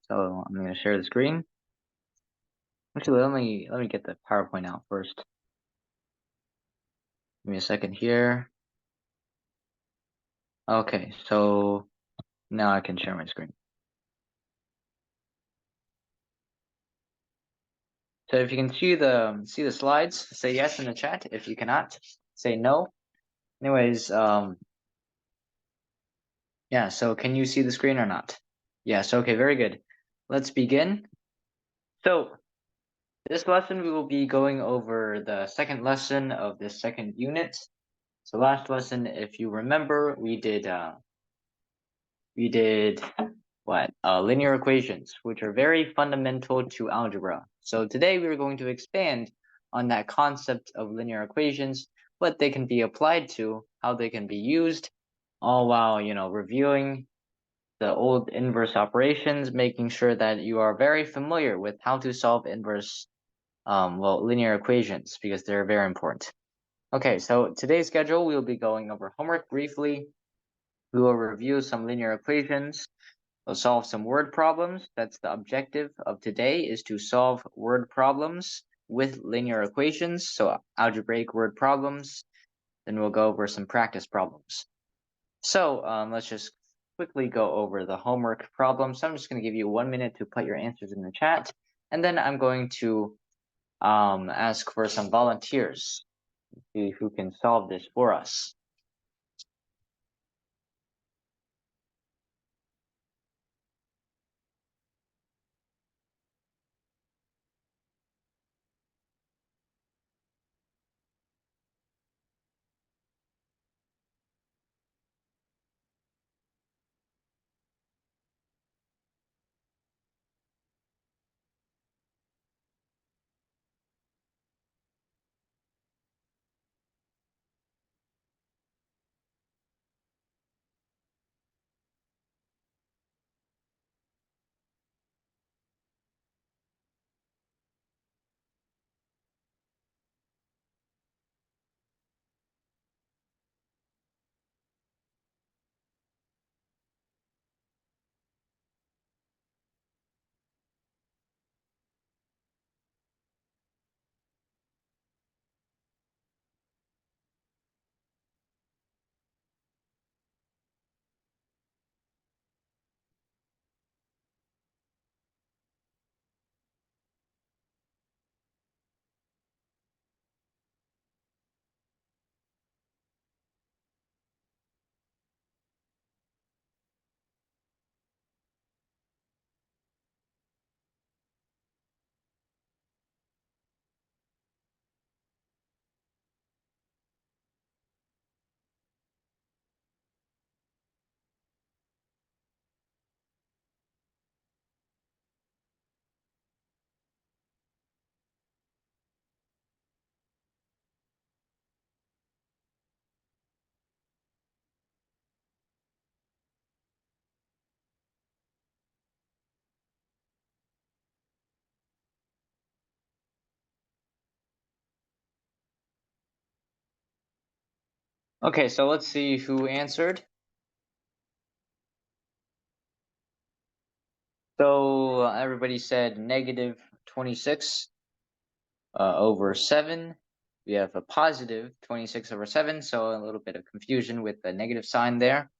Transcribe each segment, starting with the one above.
So I'm going to share the screen. Actually, let me get the PowerPoint out first. Give me a second here. Okay, so now I can share my screen. So if you can see the slides, say yes in the chat. If you cannot, say no. Anyways, yeah, so can you see the screen or not? Yes, okay, very good. Let's begin. So this lesson we will be going over the second lesson of this second unit. So last lesson, if you remember, we did what? Linear equations, which are very fundamental to algebra. So today we are going to expand on that concept of linear equations, what they can be applied to, how they can be used, all while, reviewing the old inverse operations, making sure that you are very familiar with how to solve inverse, linear equations, because they're very important. Okay, so today's schedule, we'll be going over homework briefly. We will review some linear equations. We'll solve some word problems. That's the objective of today, is to solve word problems with linear equations. So algebraic word problems. Then we'll go over some practice problems. So let's just quickly go over the homework problem. So I'm just going to give you 1 minute to put your answers in the chat. And then I'm going to ask for some volunteers who can solve this for us. Okay, so let's see who answered. So everybody said negative 26 over 7. We have a positive 26 over 7, so a little bit of confusion with the negative sign there.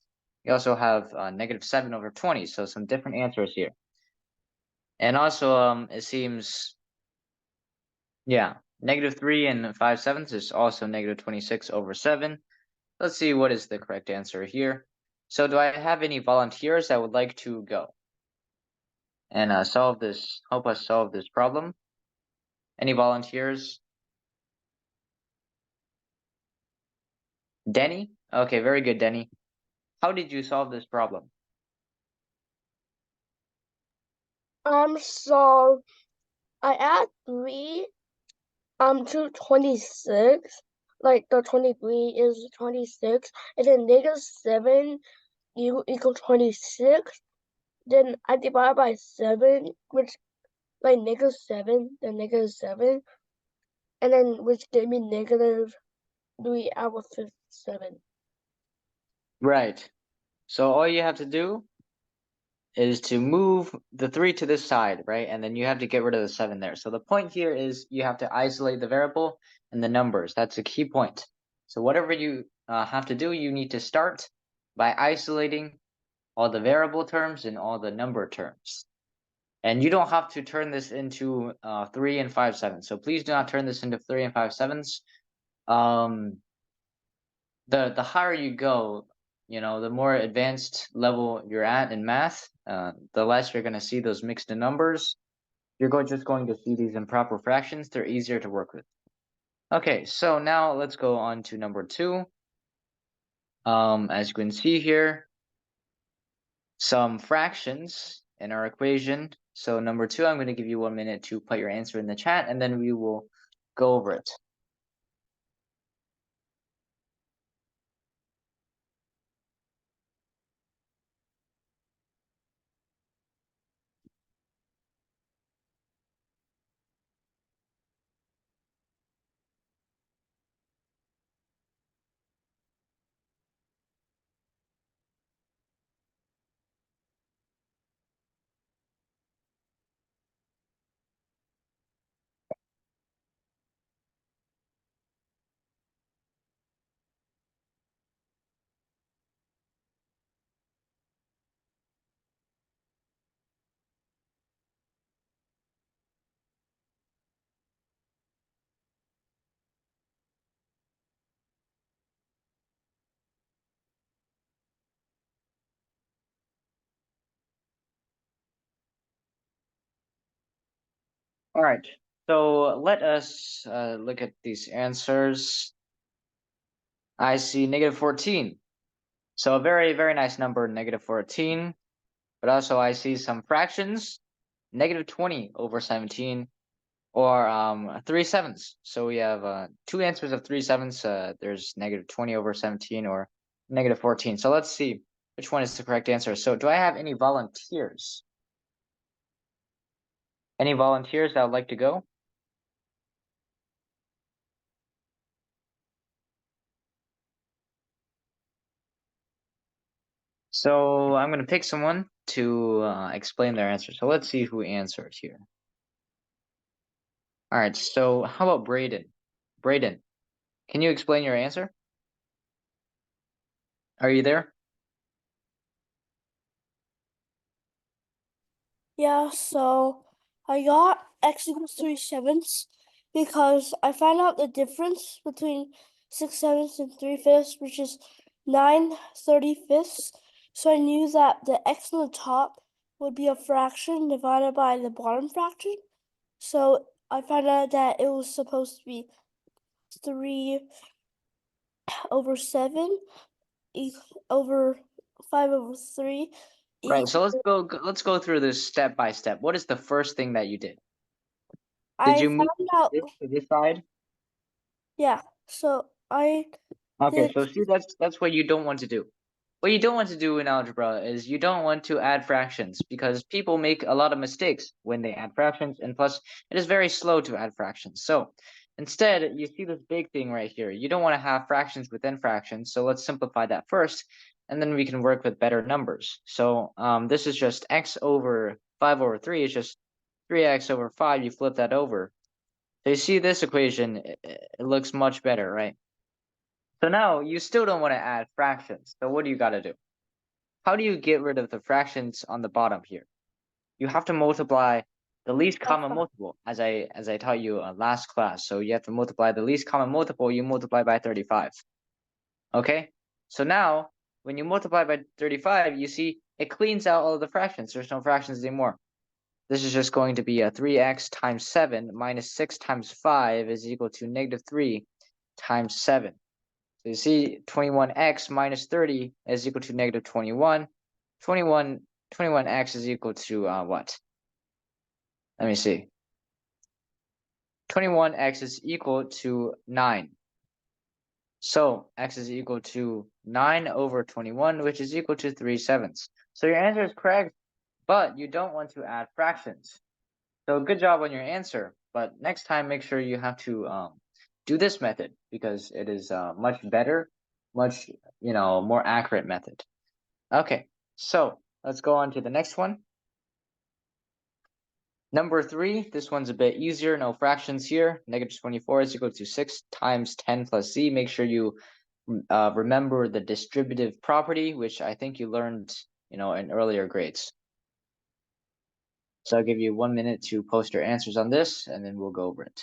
We also have negative 7 over 20, so some different answers here. And also, it seems, yeah, negative 3 and 5/7 is also negative 26 over 7. Let's see what is the correct answer here. So do I have any volunteers that would like to go and help us solve this problem? Any volunteers? Denny? Okay, very good, Denny. How did you solve this problem? So I add 3 to 26, like the 23 is 26, and then negative 7 equals 26. Then I divide by 7, which like negative 7, then negative 7, and then which gave me negative 3 out of 7. Right. So all you have to do is to move the 3 to this side, right? And then you have to get rid of the 7 there. So the point here is you have to isolate the variable and the numbers. That's a key point. So whatever you have to do, you need to start by isolating all the variable terms and all the number terms. And you don't have to turn this into 3 and 5/7. So please do not turn this into 3 and 5/7. The higher you go, the more advanced level you're at in math, the less you're going to see those mixed numbers. You're just going to see these improper fractions. They're easier to work with. Okay, so now let's go on to number 2. As you can see here, some fractions in our equation. So number 2, I'm going to give you 1 minute to put your answer in the chat, and then we will go over it. All right, so let us look at these answers. I see -14. So a very, very nice number, -14. But also I see some fractions, -20 over 17, or 3/7. So we have 2 answers of 3/7. There's -20 over 17 or -14. So let's see which one is the correct answer. So do I have any volunteers? Any volunteers that would like to go? So I'm going to pick someone to explain their answer. So let's see who answered here. All right, so how about Braden? Braden, can you explain your answer? Are you there? Yeah, so I got x equals 3/7 because I found out the difference between 6/7 and 3/5, which is 9/35. So I knew that the x on the top would be a fraction divided by the bottom fraction. So I found out that it was supposed to be 3/7 over 5/3. Right. So let's go through this step by step. What is the first thing that you did? Did I you move found out, this to this side? yeah, so I Okay, did, so see, that's what you don't want to do. What you don't want to do in algebra is you don't want to add fractions because people make a lot of mistakes when they add fractions, and plus it is very slow to add fractions. So instead, you see this big thing right here. You don't want to have fractions within fractions, so let's simplify that first, and then we can work with better numbers. So this is just x over 5/3 is just 3x over 5. You flip that over. So you see this equation, it looks much better, right? So now you still don't want to add fractions. So what do you got to do? How do you get rid of the fractions on the bottom here? You have to multiply the least common multiple, as I taught you last class. So you have to multiply the least common multiple. You multiply by 35. Okay. So now when you multiply by 35, you see it cleans out all of the fractions. There's no fractions anymore. This is just going to be a 3x times 7 minus 6 times 5 is equal to -3 times 7. So you see 21x minus 30 is equal to -21. 21x is equal to what? Let me see. 21x is equal to 9. So x is equal to 9 over 21, which is equal to 3/7. So your answer is correct, but you don't want to add fractions. So good job on your answer, but next time make sure you have to do this method because it is much better, much more accurate method. Okay, so let's go on to the next one. Number 3, this one's a bit easier, no fractions here. Negative 24 is equal to 6 times 10 plus z. Make sure you remember the distributive property, which I think you learned, in earlier grades. So I'll give you 1 minute to post your answers on this, and then we'll go over it.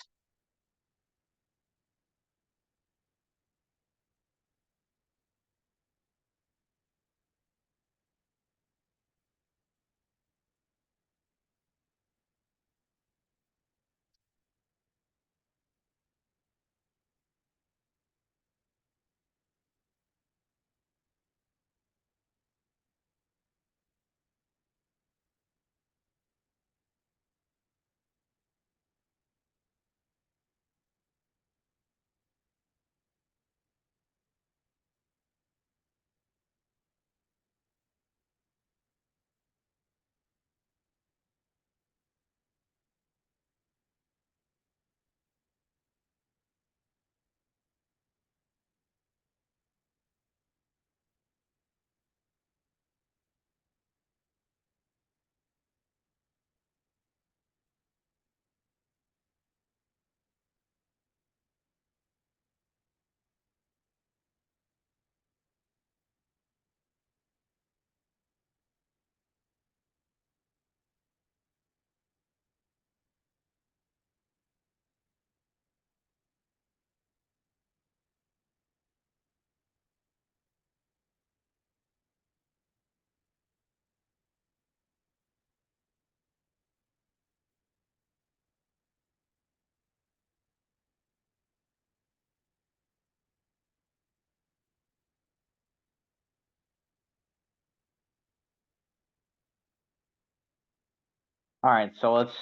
All right, so let's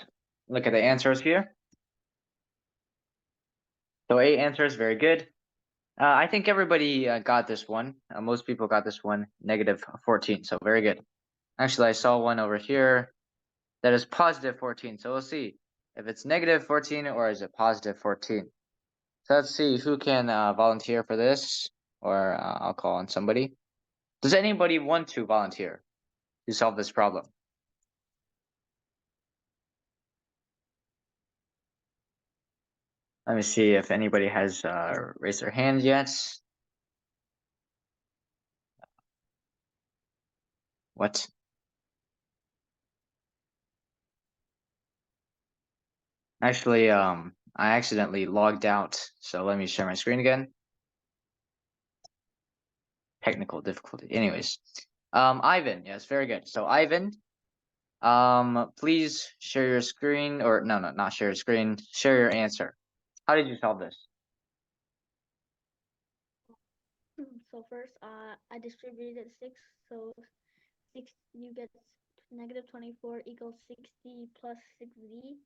look at the answers here. So 8 answers, very good. I think everybody got this one. Most people got this one, negative 14, so very good. Actually, I saw one over here that is positive 14, so we'll see if it's negative 14 or is it positive 14. So let's see who can volunteer for this, or I'll call on somebody. Does anybody want to volunteer to solve this problem? Let me see if anybody has raised their hand yet. What? Actually, I accidentally logged out, so let me share my screen again. Technical difficulty. Anyways, Ivan, yes, very good. So Ivan, please share your screen, or no, not share your screen. Share your answer. How did you solve this? So first, I distributed 6, so 6, you get negative 24 equals 60 plus 6z,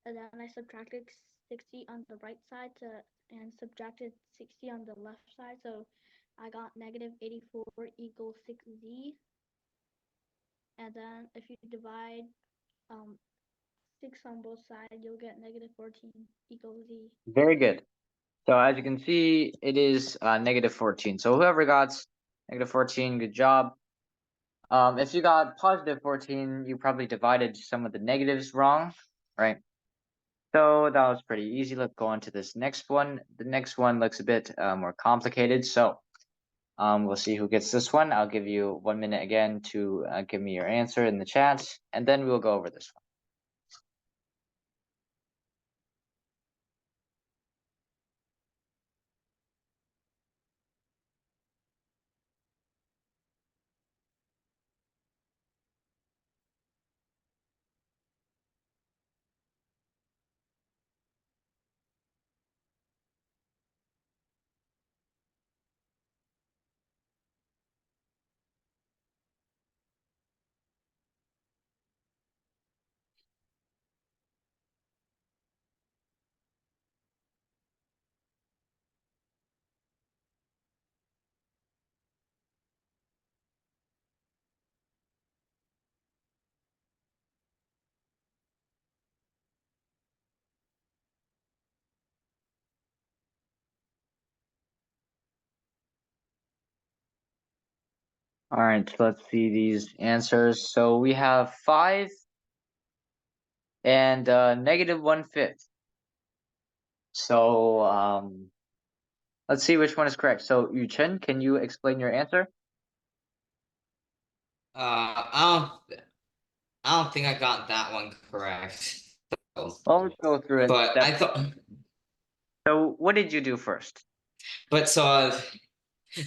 and then I subtracted 60 on the right side and subtracted 60 on the left side, so I got negative 84 equals 6z, and then if you divide 6 on both sides, you'll get negative 14 equals z. Very good. So as you can see, it is negative 14. So whoever got negative 14, good job. If you got positive 14, you probably divided some of the negatives wrong, right? So that was pretty easy. Let's go on to this next one. The next one looks a bit more complicated. So we'll see who gets this one. I'll give you 1 minute again to give me your answer in the chat, and then we'll go over this one. All right, so let's see these answers. So we have 5 and negative 1/5. So let's see which one is correct. So Yu-Chen, can you explain your answer? I don't think I got that one correct. So, Well, let's go through it but step. I thought, So what did you do first? but so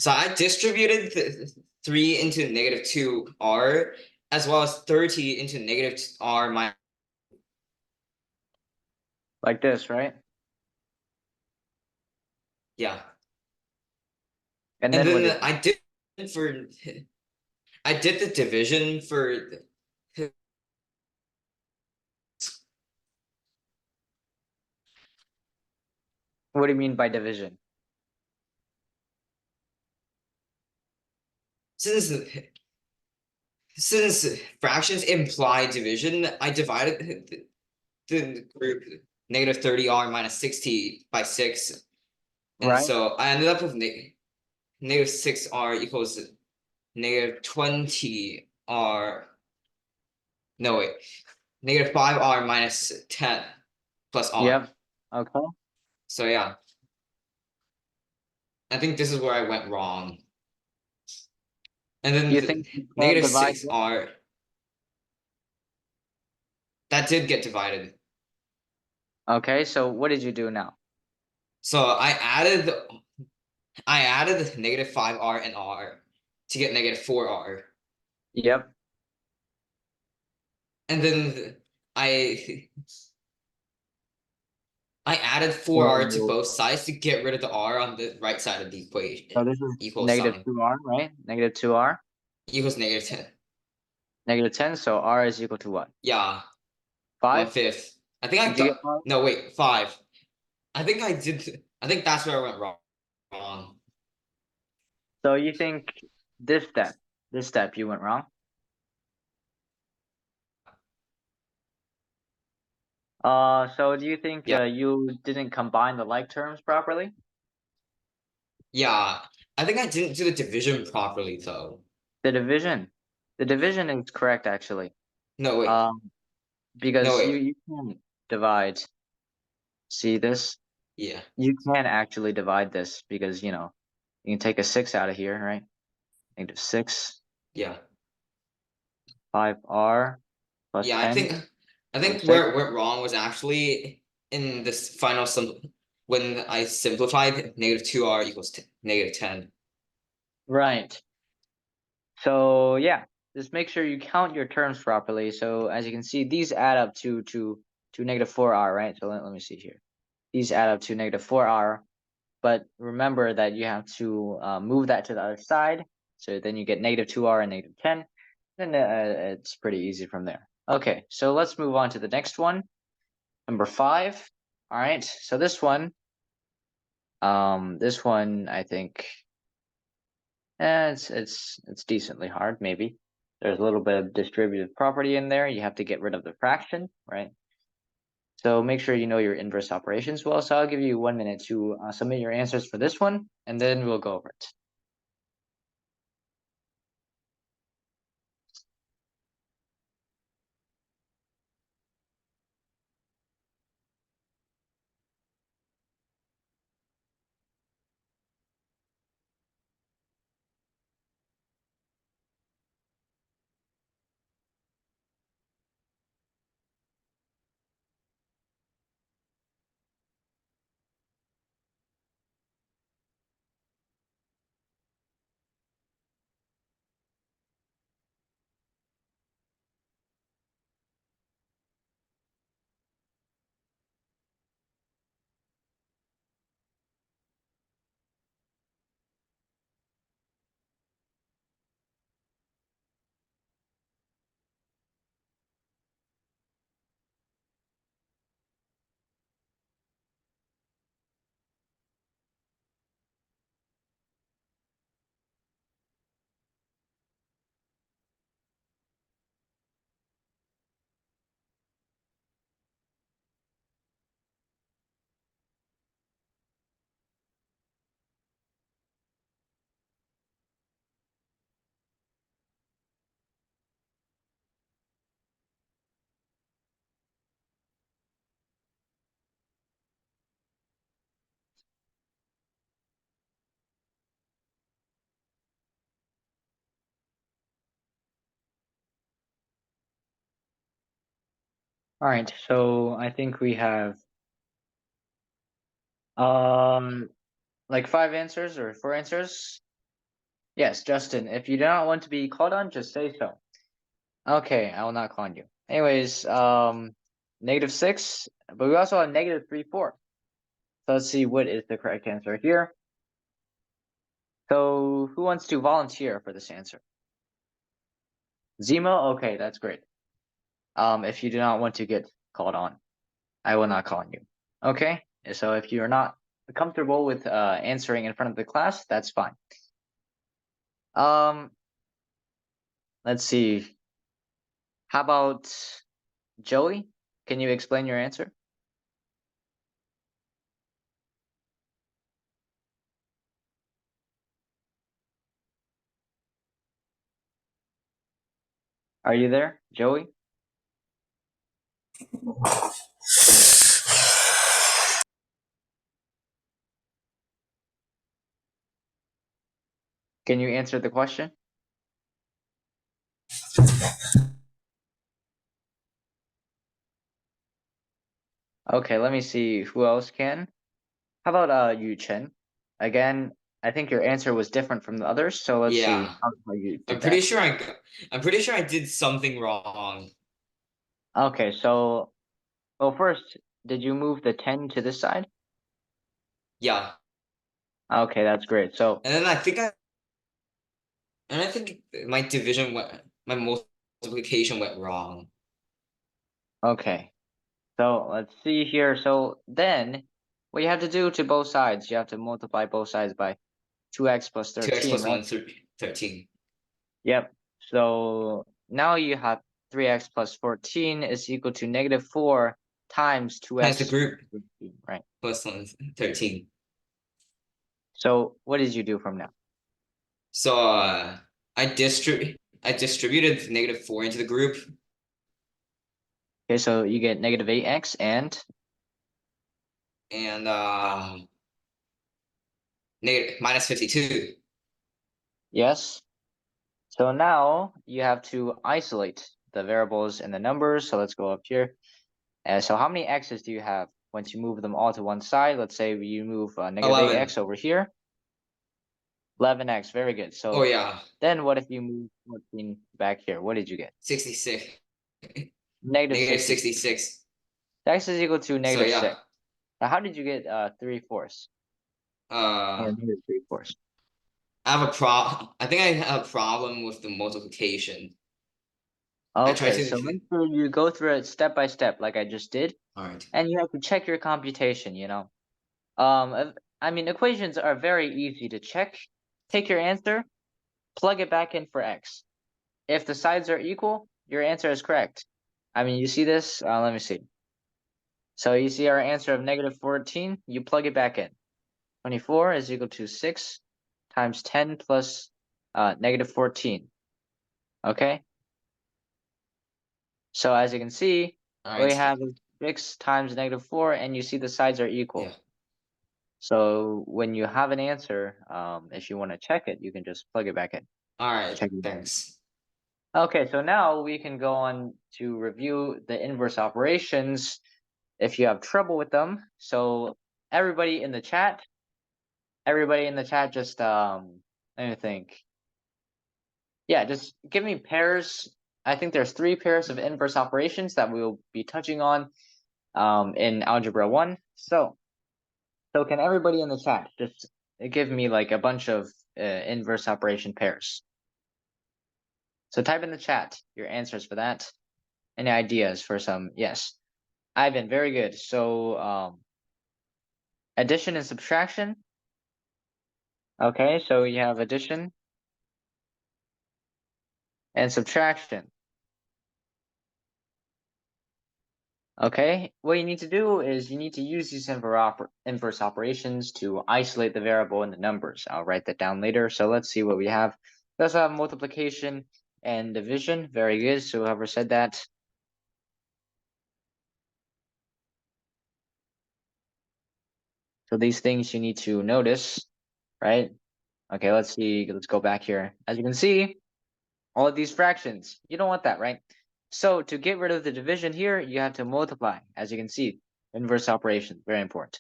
I distributed the 3 into negative 2r as well as 30 into negative r minus. Like this, right? Yeah, And and then what then did for I did the division for what do you mean by division? since since fractions imply division, I divided the group negative 30r minus 60 by 6, and Right? so I ended up with negative 6r equals negative 20r. No, wait, negative 5r minus 10 plus r. Yep. Okay. So yeah, I think this is where I went wrong. And then You the think you can negative divide this? 6r, that did get divided. Okay, so what did you do now? So I added negative 5r and r to get negative 4r. Yep. And then I I added 4r to So, both sides to get rid of the r on the right side of the equation. so this is Equals negative sign 2r, right? Negative 2r, equals negative 10. negative 10. So r is equal to what? Yeah, 5? 1/5. I think I Did you get thought 5? no wait 5. I think I did. I think that's where I went wrong. So you think this step you went wrong? So do you think Yeah, you didn't combine the like terms properly? yeah. I think I didn't do the division properly though. The division. The division is correct actually. No wait, Um, no because wait. you can divide. See this? Yeah, You can actually divide this because you can take a 6 out of here, right? Negative 6, yeah, 5r plus yeah. 10 I over think 6. where it went wrong was actually in this final when I simplified negative 2r equals negative 10. Right. So yeah, just make sure you count your terms properly. So as you can see, these add up to negative 4r, right? So let me see here. These add up to negative 4r, but remember that you have to move that to the other side. So then you get negative 2r and negative 10. Then it's pretty easy from there. Okay, so let's move on to the next one. Number 5. All right, so this one I think it's decently hard, maybe. There's a little bit of distributive property in there. You have to get rid of the fraction, right? So make sure you know your inverse operations well. So I'll give you 1 minute to submit your answers for this one, and then we'll go over it. All right, so I think we have like 5 answers or 4 answers. Yes, Justin, if you do not want to be called on, just say so. Okay, I will not call on you. Anyways, -6, but we also have -3, 4. So let's see what is the correct answer here. So who wants to volunteer for this answer? Zemo? Okay, that's great. If you do not want to get called on, I will not call on you. Okay, so if you are not comfortable with answering in front of the class, that's fine. Let's see. How about Joey? Can you explain your answer? Are you there, Joey? Can you answer the question? Okay, let me see who else can. How about Yu Chen? Again, I think your answer was different from the others, so let's see Yeah. how you I'm did pretty that. sure I'm pretty sure I did something wrong. Okay, so well, first, did you move the 10 to this side? Yeah. Okay, that's great. So And then I think my division my multiplication went wrong. okay, so let's see here. So then, what you have to do to both sides, you have to multiply both sides by 2x plus 2x 13, plus right? 1 13. Yep. So now you have 3x plus 14 is equal to -4 times Times the 2x group plus 13, right? plus 13. So what did you do from now? So I distributed -4 into the group. Okay, so you get -8x and And minus 52. yes. So now you have to isolate the variables and the numbers. So let's go up here. So how many x's do you have once you move them all to one side? Let's say you move -8x 11. over here. 11x, very good. Oh So yeah. then what if you move 14 back here? What did you get? 66. -66. 66. X is equal to So -6. yeah. Now how did you get 3/4? Or Uh -3/4? I think I have a problem with the multiplication. I try Okay, so to make sure you go through it step by step like I just did. all right. And you have to check your computation, I mean, equations are very easy to check. Take your answer, plug it back in for x. If the sides are equal, your answer is correct. I mean, you see this? Let me see. So you see our answer of -14, you plug it back in. 24 is equal to 6 times 10 plus -14. Okay? So as you can see, All what we right. have is 6 times -4, and you see the sides are equal. Yeah. So when you have an answer, if you want to check it, you can just plug it back in. All right. Check it. Thanks. Okay, so now we can go on to review the inverse operations if you have trouble with them. So everybody in the chat, just let me think. Yeah, just give me pairs. I think there's 3 pairs of inverse operations that we'll be touching on in Algebra 1. So can everybody in the chat just give me like a bunch of inverse operation pairs? So type in the chat your answers for that. Any ideas for some? Yes. Ivan, very good. So addition and subtraction. Okay, so you have addition and subtraction. Okay, what you need to do is you need to use these inverse operations to isolate the variable in the numbers. I'll write that down later. So let's see what we have. We also have multiplication and division. Very good. So whoever said that. So these things you need to notice, right? Okay, let's see. Let's go back here. As you can see, all of these fractions, you don't want that, right? So to get rid of the division here, you have to multiply. As you can see, inverse operation, very important.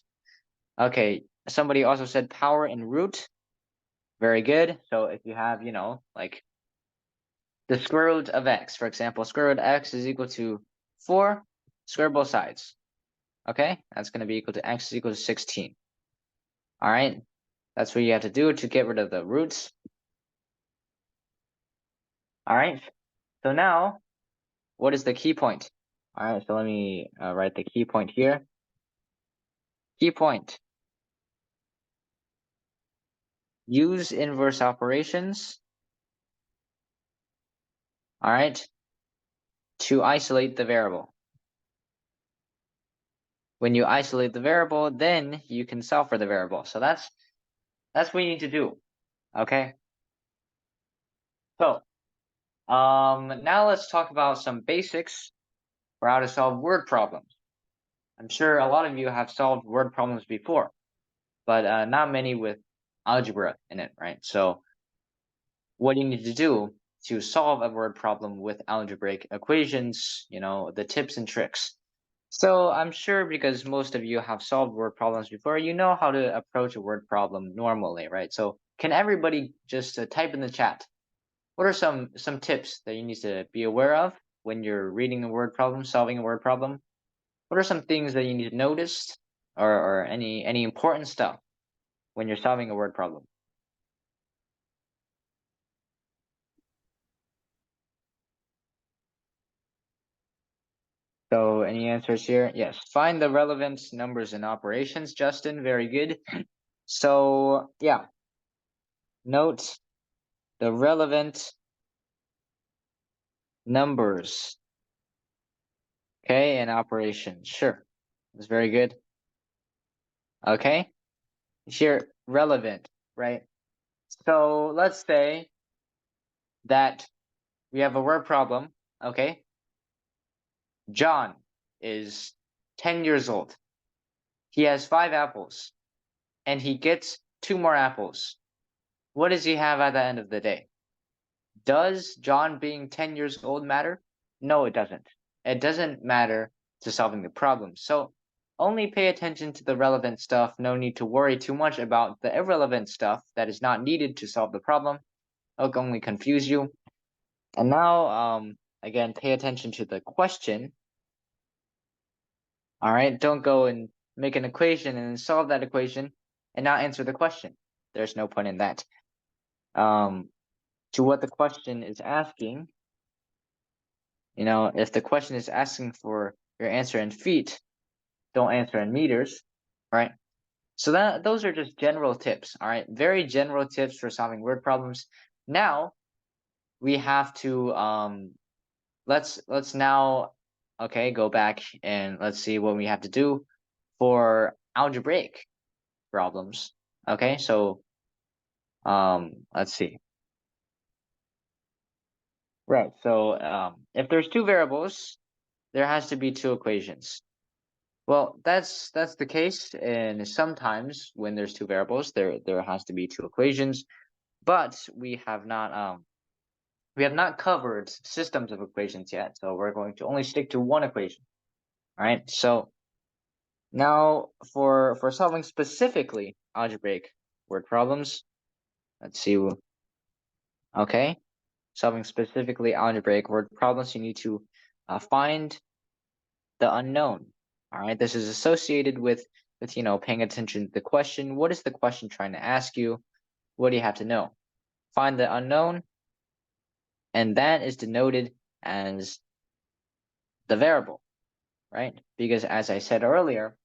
Okay, somebody also said power and root. Very good. So if you have, like the square root of x, for example, square root of x is equal to 4, square both sides. Okay, that's going to be equal to x is equal to 16. All right, that's what you have to do to get rid of the roots. All right, so now what is the key point? All right, so let me write the key point here. Key point. Use inverse operations. All right, to isolate the variable. When you isolate the variable, then you can solve for the variable. So that's what you need to do. Okay. So now let's talk about some basics for how to solve word problems. I'm sure a lot of you have solved word problems before, but not many with algebra in it, right? So what you need to do to solve a word problem with algebraic equations, the tips and tricks. So I'm sure because most of you have solved word problems before, you know how to approach a word problem normally, right? So can everybody just type in the chat? What are some tips that you need to be aware of when you're reading a word problem, solving a word problem? What are some things that you need to notice or any important stuff when you're solving a word problem? So any answers here? Yes. Find the relevant numbers and operations, Justin. Very good. So yeah, note the relevant numbers. Okay, and operations. Sure. That's very good. Okay. Here, relevant, right? So let's say that we have a word problem. Okay. John is 10 years old. He has 5 apples and he gets 2 more apples. What does he have at the end of the day? Does John being 10 years old matter? No, it doesn't. It doesn't matter to solving the problem. So only pay attention to the relevant stuff. No need to worry too much about the irrelevant stuff that is not needed to solve the problem. It'll only confuse you. And now, again, pay attention to the question. All right, don't go and make an equation and solve that equation and not answer the question. There's no point in that. To what the question is asking, if the question is asking for your answer in feet, don't answer in meters, right? So those are just general tips, all right? Very general tips for solving word problems. Now we have to let's now go back and let's see what we have to do for algebraic problems. Okay, so let's see. Right, so if there's 2 variables, there has to be 2 equations. Well, that's the case, and sometimes when there's 2 variables, there has to be 2 equations, but we have not covered systems of equations yet, so we're going to only stick to 1 equation. All right, so now for solving specifically algebraic word problems, let's see. Okay, solving specifically algebraic word problems, you need to find the unknown. All right, this is associated with paying attention to the question. What is the question trying to ask you? What do you have to know? Find the unknown, and that is denoted as the variable, right? Because as I said earlier,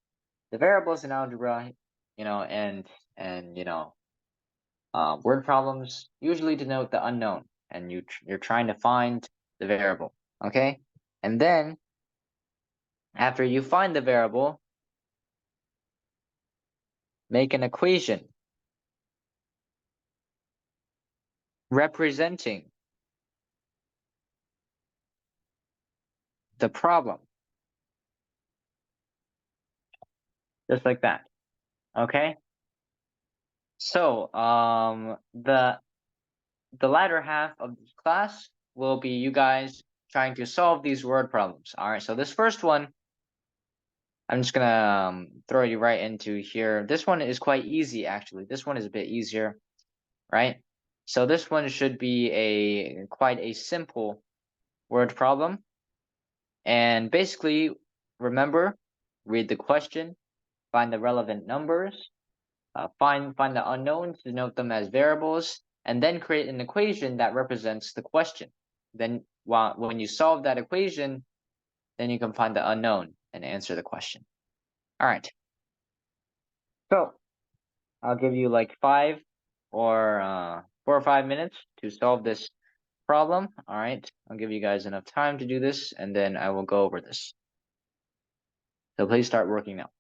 the variables in algebra, and word problems usually denote the unknown, and you're trying to find the variable, okay? And then after you find the variable, make an equation representing the problem, just like that. Okay, so the latter half of this class will be you guys trying to solve these word problems. All right, so this first one, I'm just gonna throw you right into here. This one is quite easy, actually. This one is a bit easier, right? So this one should be quite a simple word problem. And basically, remember, read the question, find the relevant numbers, find the unknowns, denote them as variables, and then create an equation that represents the question. Then when you solve that equation, then you can find the unknown and answer the question. All right. So I'll give you like 4 or 5 minutes to solve this problem. All right. I'll give you guys enough time to do this, and then I will go over this. So please start working now.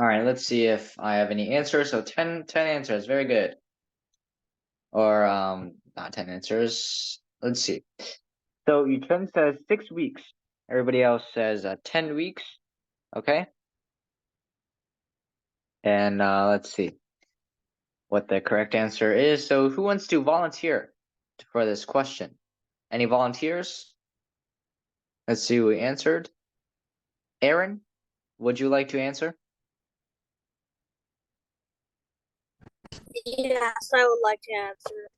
All right, let's see if I have any answers. So 10 answers, very good. Or not 10 answers. Let's see. So Yuchen says 6 weeks. Everybody else says 10 weeks. Okay. And let's see what the correct answer is. So who wants to volunteer for this question? Any volunteers? Let's see who answered. Aaron, would you like to answer? Yes, I would like to answer.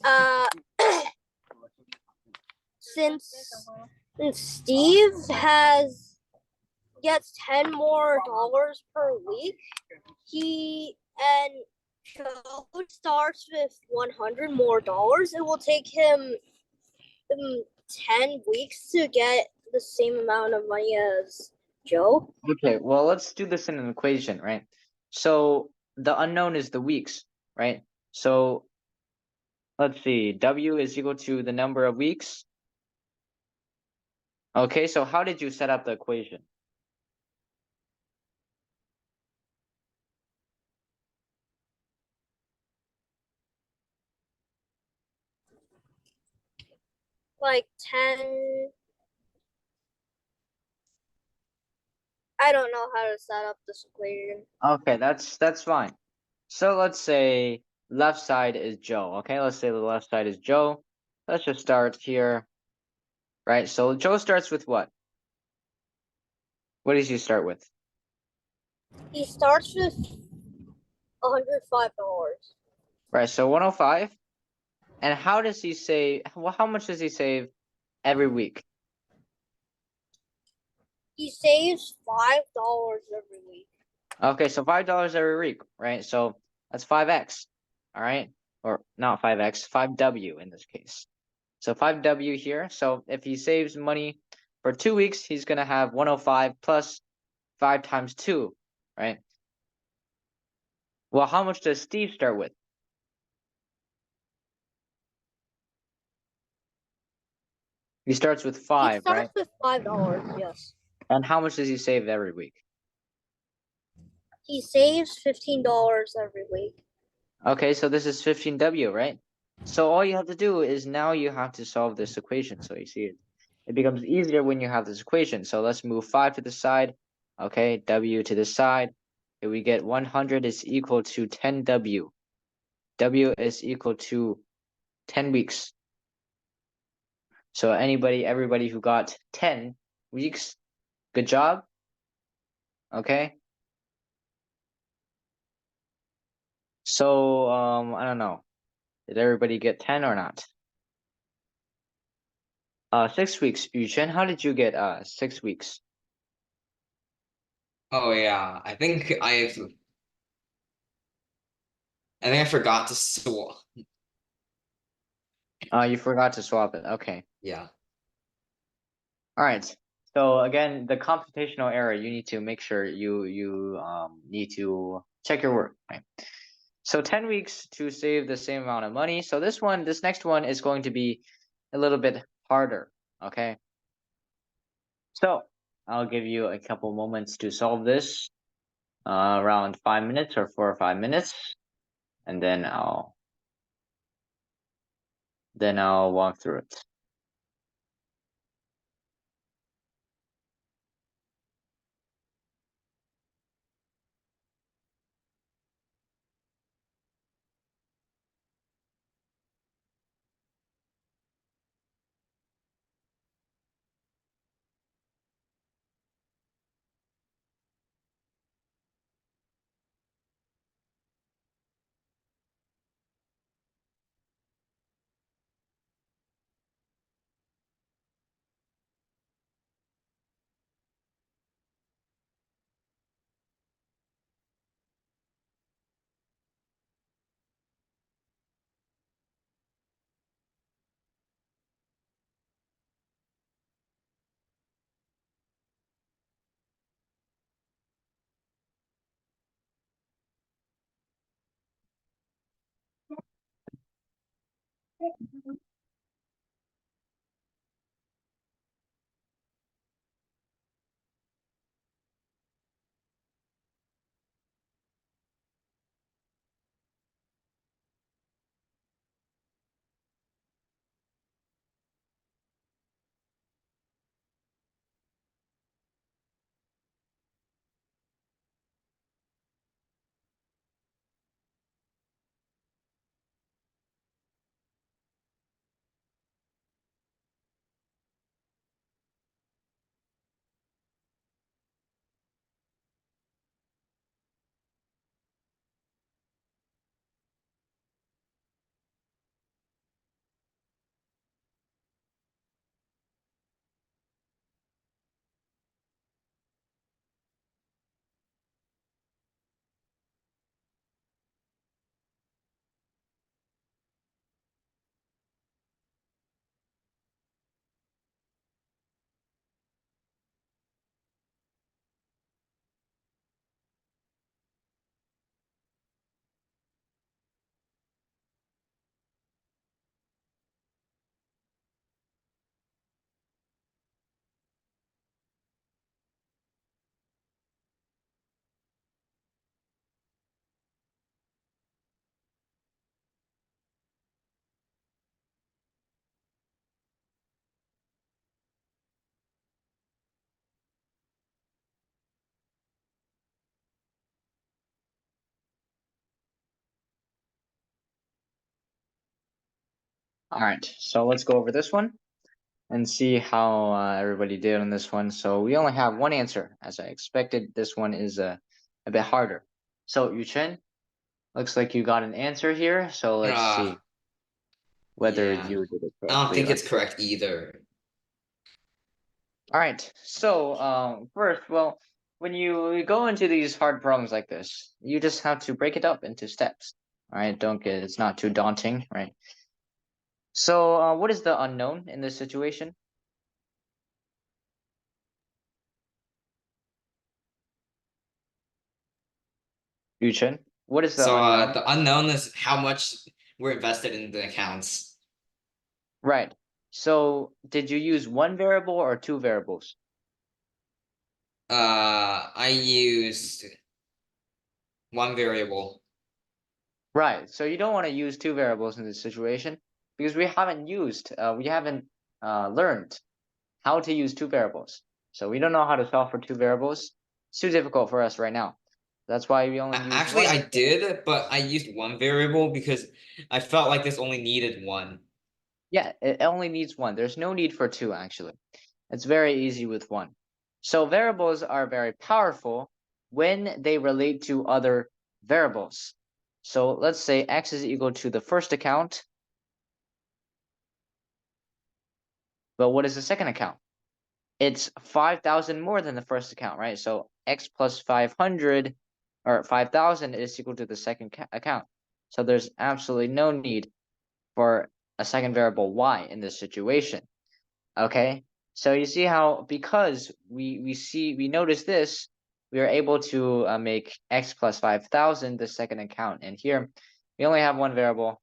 Uh, since Steve gets $10 more per week, and Joe starts with $100 more. It will take him 10 weeks to get the same amount of money as Joe. Okay, well, let's do this in an equation, right? So the unknown is the weeks, right? So let's see, W is equal to the number of weeks. Okay, so how did you set up the equation? Like 10. I don't know how to set up this equation. Okay, that's fine. So let's say left side is Joe. Okay, let's say the left side is Joe. Let's just start here, right? So Joe starts with what? What does he start with? He starts with $105. Right, so 105. And how does he save? Well, how much does he save every week? He saves $5 every week. Okay, so $5 every week, right? So that's 5x, all right? Or not 5x, 5W in this case. So 5W here. So if he saves money for 2 weeks, he's gonna have 105 plus 5 times 2, right? Well, how much does Steve start with? He starts with He 5, right? starts with $5, yes. And how much does he save every week? He saves $15 every week. Okay, so this is 15W, right? So all you have to do is now you have to solve this equation. So you see it becomes easier when you have this equation. So let's move 5 to the side. Okay, W to the side. Here we get 100 is equal to 10W. W is equal to 10 weeks. So everybody who got 10 weeks, good job. Okay. So I don't know. Did everybody get 10 or not? 6 weeks. Yuchen, how did you get 6 weeks? Oh yeah, I think I forgot to swap. You forgot to swap it. Okay. Yeah. All right. So again, the computational error, you need to make sure you need to check your work, right? So 10 weeks to save the same amount of money. So this next one is going to be a little bit harder, okay? So I'll give you a couple moments to solve this, around 5 minutes or 4 or 5 minutes, and then I'll walk through it. All right, so let's go over this one and see how everybody did on this one. So we only have one answer, as I expected. This one is a bit harder. So Yuchen, looks like you got an answer here. So let's see whether Yeah. you did it I don't correctly think or it's correct either. All right. So first, well, when you go into these hard problems like this, you just have to break it up into steps. All right. Don't get it's not too daunting, right? So what is the unknown in this situation? Yuchen, what is the So unknown? the unknown is how much we're invested in the accounts. Right. So did you use one variable or two variables? I used one variable. Right. So you don't want to use two variables in this situation because we haven't learned how to use two variables. So we don't know how to solve for two variables. It's too difficult for us right now. That's why we only use Actually, one. I did, but I used one variable because I felt like this only needed one. Yeah, it only needs one. There's no need for two, actually. It's very easy with one. So variables are very powerful when they relate to other variables. So let's say x is equal to the first account. But what is the second account? It's 5,000 more than the first account, right? So x plus 500 or 5,000 is equal to the second account. So there's absolutely no need for a second variable y in this situation. Okay, so you see how because we notice this, we are able to make x plus 5,000 the second account, and here we only have one variable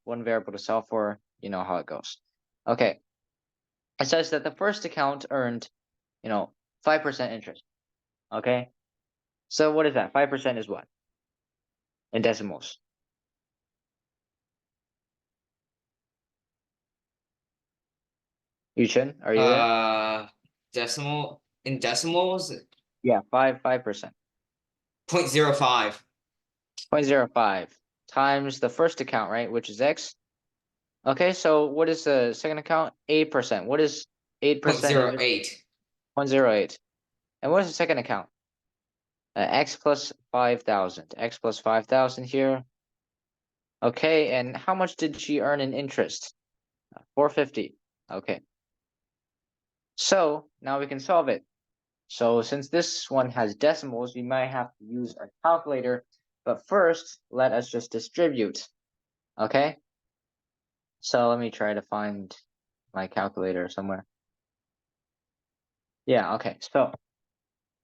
to solve for. You know how it goes. Okay, it says that the first account earned 5% interest. Okay, so what is that? 5% is what in decimals? Yuchen, are you there? In decimals, Yeah, 5%. 0.05. 0.05 times the first account, right, which is x. Okay, so what is the second account? 8%. What is 8% in 0.08. 0.08? And what is the second account? X plus 5,000. X plus 5,000 here. Okay, and how much did she earn in interest? 450. Okay. So now we can solve it. So since this one has decimals, we might have to use a calculator. But first, let us just distribute. Okay? So let me try to find my calculator somewhere. Yeah, okay. So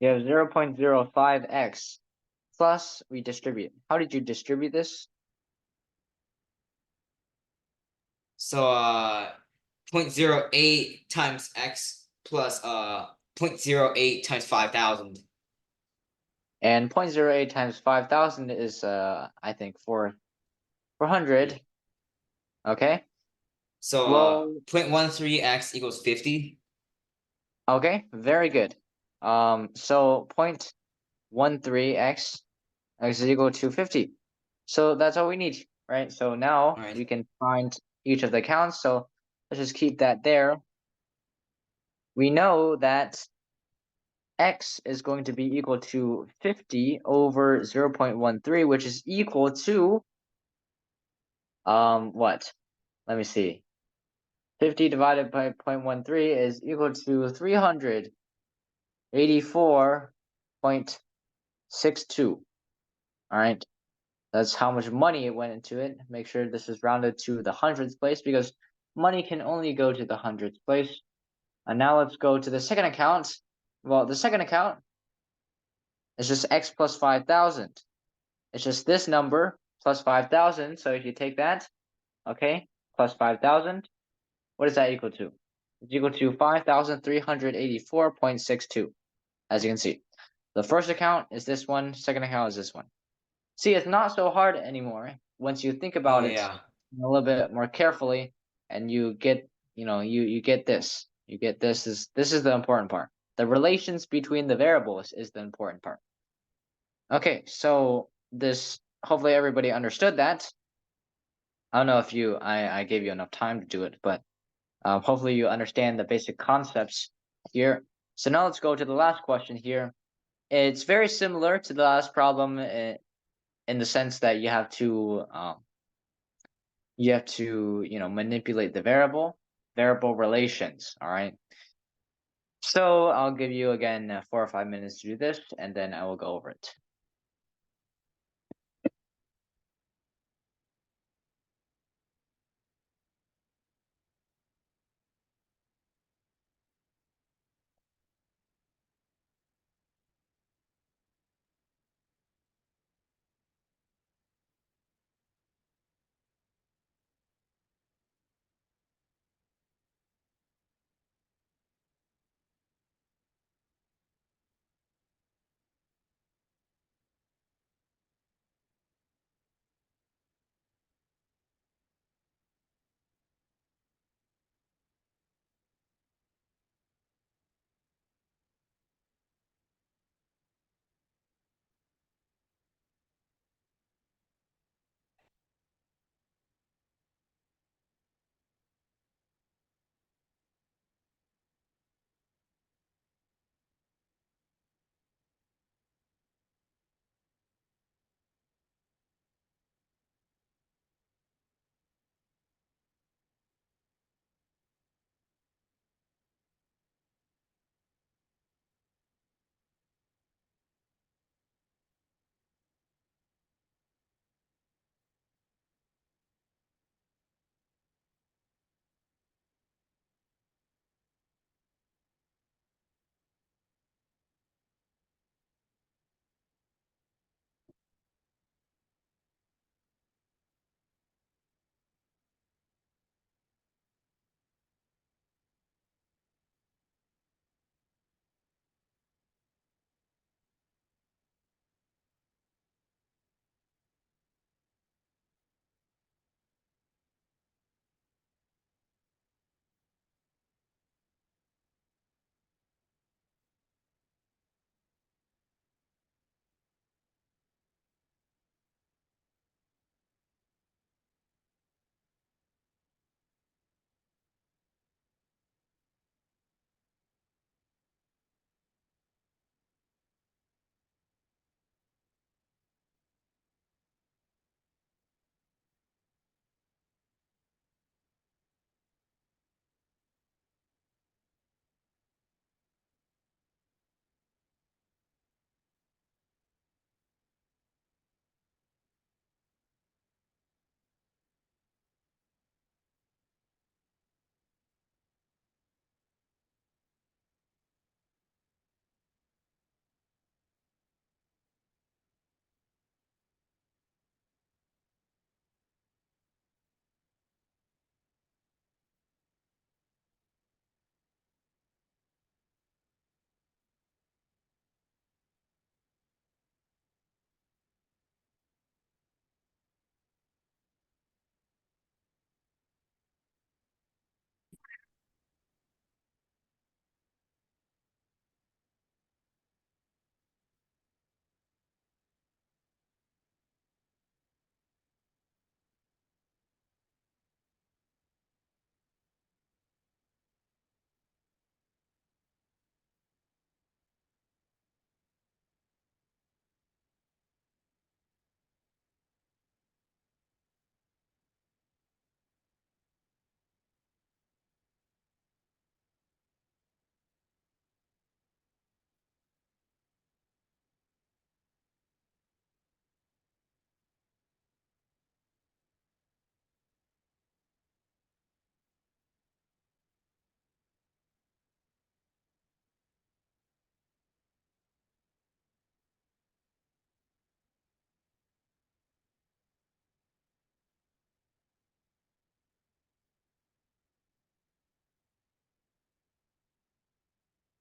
you have 0.05x plus we distribute. How did you distribute this? So 0.08 times x plus 0.08 times 5,000. And 0.08 times 5,000 is I think 400. Okay. So Well, 0.13x equals 50. okay, very good. So 0.13x is equal to 50. So that's all we need, right? So now All right. we can find each of the counts. So let's just keep that there. We know that x is going to be equal to 50 over 0.13, which is equal to what? Let me see. 50 divided by 0.13 is equal to 384.62. All right, that's how much money it went into it. Make sure this is rounded to the hundredth place because money can only go to the hundredth place. And now let's go to the second account. Well, the second account is just x plus 5,000. It's just this number plus 5,000. So if you take that, okay, plus 5,000, what is that equal to? It's equal to 5,384.62. As you can see, the first account is this one, second account is this one. See, it's not so hard anymore once you think Oh about it yeah. a little bit more carefully, and you get, you get this. You get this is the important part. The relations between the variables is the important part. Okay, so this hopefully everybody understood that. I don't know if I gave you enough time to do it, but hopefully you understand the basic concepts here. So now let's go to the last question here. It's very similar to the last problem in the sense that you have to manipulate the variable relations. All right. So I'll give you again 4 or 5 minutes to do this, and then I will go over it.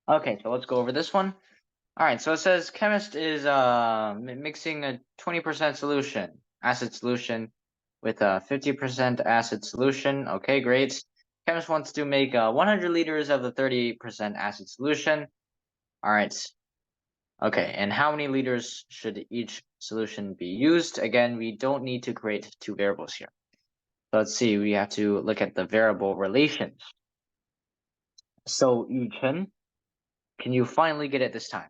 Okay, so let's go over this one. All right, so it says chemist is mixing a 20% solution, acid solution, with a 50% acid solution. Okay, great. Chemist wants to make 100 liters of the 30% acid solution. All right. Okay, and how many liters should each solution be used? Again, we don't need to create two variables here. let's see, we have to look at the variable relations. So Yuchen, can you finally get it this time?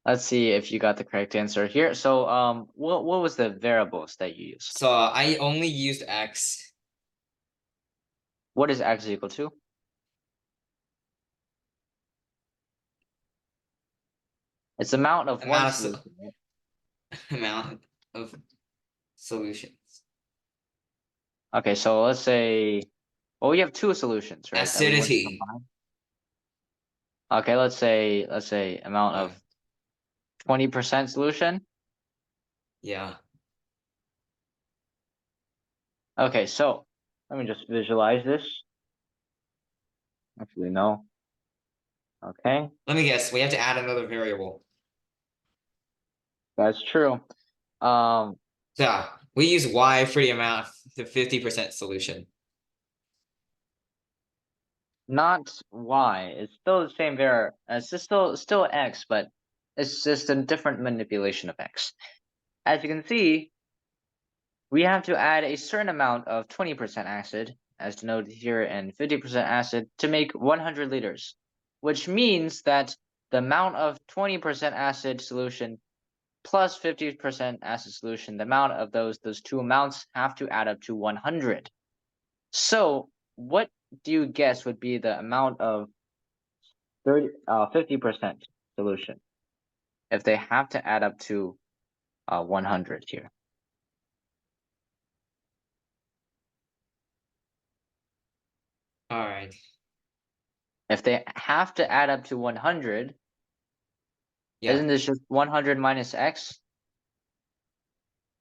Let's see if you got the correct answer here. So what was the variables that you used? So I only used x. What is x equal to? It's amount of one solution, right? Amount of solutions. Okay, so let's say, well, we have two solutions, right? That we want to Acidity. combine. Okay, let's say amount of 20% solution. Yeah. Okay, so let me just visualize this. Actually, no. Okay, Let me guess. We have to add another variable. that's true. Yeah, we use y for the amount of the 50% solution. Not y. It's still the same it's just still x, but it's just a different manipulation of x. As you can see, we have to add a certain amount of 20% acid, as denoted here, and 50% acid to make 100 liters, which means that the amount of 20% acid solution plus 50% acid solution, the amount of those two amounts have to add up to 100. So what do you guess would be the amount of 50% solution if they have to add up to 100 here? All right. If they have to add up to 100, Yeah. isn't this just 100 minus x?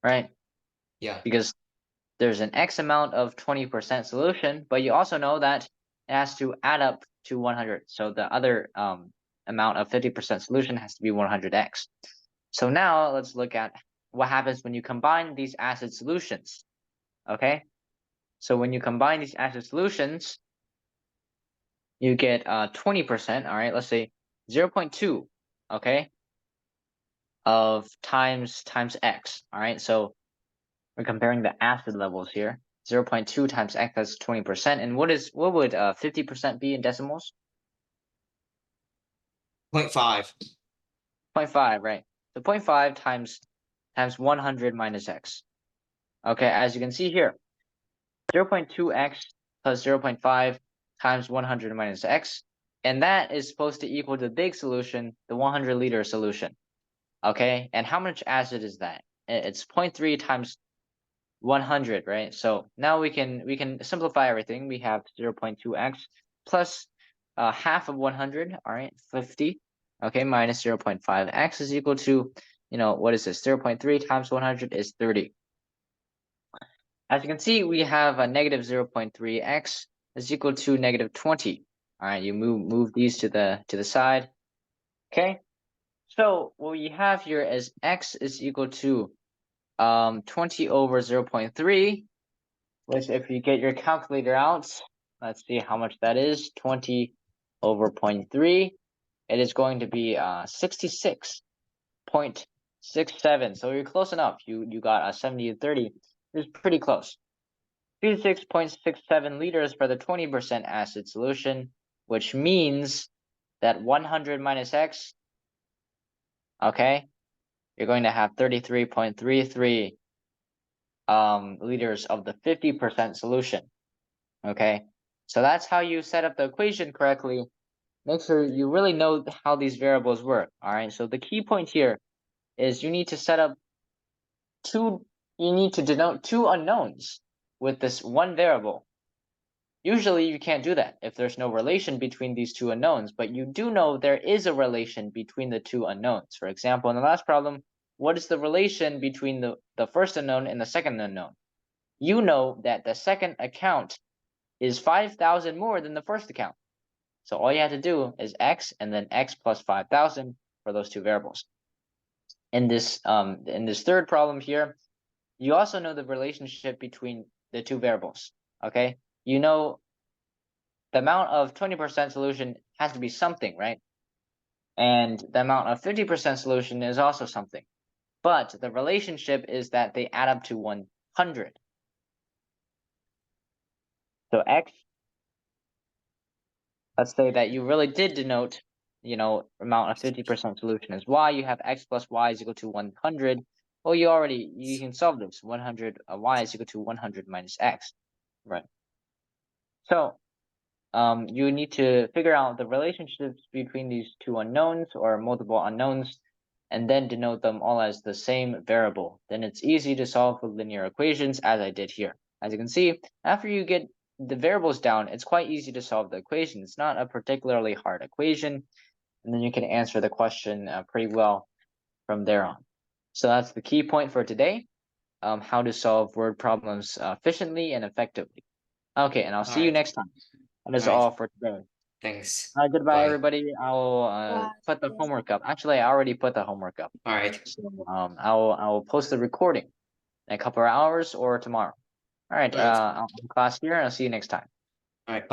Right? Yeah. Because there's an x amount of 20% solution, but you also know that it has to add up to 100. So the other amount of 50% solution has to be 100x. So now let's look at what happens when you combine these acid solutions. Okay? So when you combine these acid solutions, you get 20%, all right? Let's say 0.2, okay? Of times x, all right? So we're comparing the acid levels here. 0.2 times x, that's 20%. And what would 50% be in decimals? 0.5. 0.5, right? So 0.5 times 100 minus x. Okay, as you can see here, 0.2x plus 0.5 times 100 minus x, and that is supposed to equal the big solution, the 100-liter solution. Okay, and how much acid is that? It's 0.3 times 100, right? So now we can simplify everything. We have 0.2x plus half of 100, all right, 50. Okay, minus 0.5x is equal to, what is this? 0.3 times 100 is 30. As you can see, we have a negative 0.3x is equal to negative 20. All right, you move these to the side. Okay, so what we have here is x is equal to 20 over 0.3, which if you get your calculator out, let's see how much that is. 20 over 0.3, it is going to be 66.67. So you're close enough. You got a 70 to 30. It's pretty close. 36.67 liters for the 20% acid solution, which means that 100 minus x, okay, you're going to have 33.33 liters of the 50% solution. Okay, so that's how you set up the equation correctly. Make sure you really know how these variables work. All right, so the key point here is you need to denote two unknowns with this one variable. Usually you can't do that if there's no relation between these two unknowns, but you do know there is a relation between the two unknowns. For example, in the last problem, what is the relation between the first unknown and the second unknown? You know that the second account is 5,000 more than the first account. So all you have to do is x and then x plus 5,000 for those two variables. In this third problem here, you also know the relationship between the two variables. Okay, you know the amount of 20% solution has to be something, right? And the amount of 50% solution is also something. but the relationship is that they add up to 100. So x, let's say that you really did denote, amount of 50% solution is y. You have x plus y is equal to 100. Well, you can solve this. 100 y is equal to 100 minus x, right? So you need to figure out the relationships between these two unknowns or multiple unknowns, and then denote them all as the same variable. Then it's easy to solve for linear equations, as I did here. As you can see, after you get the variables down, it's quite easy to solve the equation. It's not a particularly hard equation, and then you can answer the question pretty well from there on. So that's the key point for today, how to solve word problems efficiently and effectively. Okay, and I'll see you next time. That is all for today. Thanks. Goodbye, Bye. everybody. I'll put the homework up. Actually, I already put the homework up. All right. So I'll post the recording in a couple of hours or tomorrow. All right. All right. I'll class here, and I'll see you next time. All right.